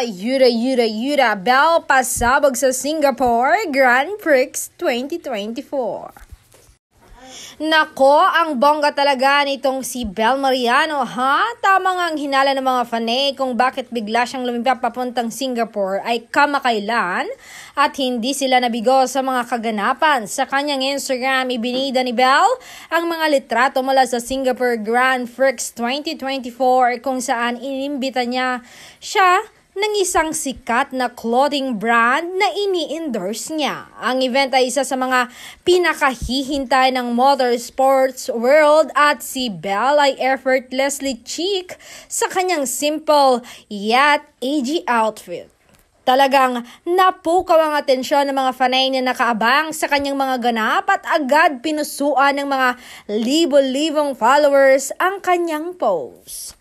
Yura Bell pasabog sa Singapore Grand Prix 2024. Nako, ang bongga talaga nitong si Bel Mariano, ha? Tama nga ang hinala ng mga fanay kung bakit bigla siyang lumipad papuntang Singapore ay kamakailan at hindi sila nabigo sa mga kaganapan. Sa kanyang Instagram, ibinida ni Bel ang mga litrato mula sa Singapore Grand Prix 2024 kung saan inimbita niya siya ng isang sikat na clothing brand na ini-endorse niya. Ang event ay isa sa mga pinakahihintay ng motorsports world at si Bel ay effortlessly chic sa kanyang simple yet edgy outfit. Talagang napukaw ang atensyon ng mga fanay na nakaabang sa kanyang mga ganap at agad pinusuan ng mga libo-libong followers ang kanyang pose.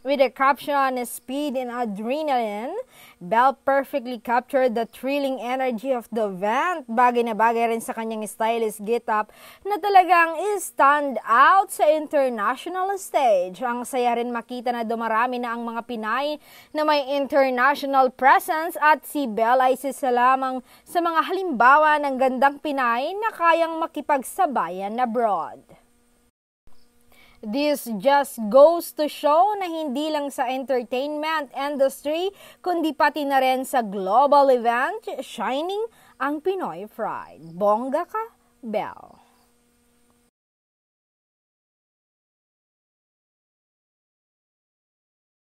With the caption, "Speed and Adrenaline," Bel perfectly captured the thrilling energy of the event. Bagay na bagay rin sa kanyang stylish get-up na talagang stand out sa international stage. Ang saya rin makita na dumarami na ang mga Pinay na may international presence at si Bel ay isa lamang sa mga halimbawa ng gandang Pinay na kayang makipagsabayan abroad. This just goes to show na hindi lang sa entertainment industry, kundi pati na rin sa global event, shining ang Pinoy pride. Bongga ka, Bel.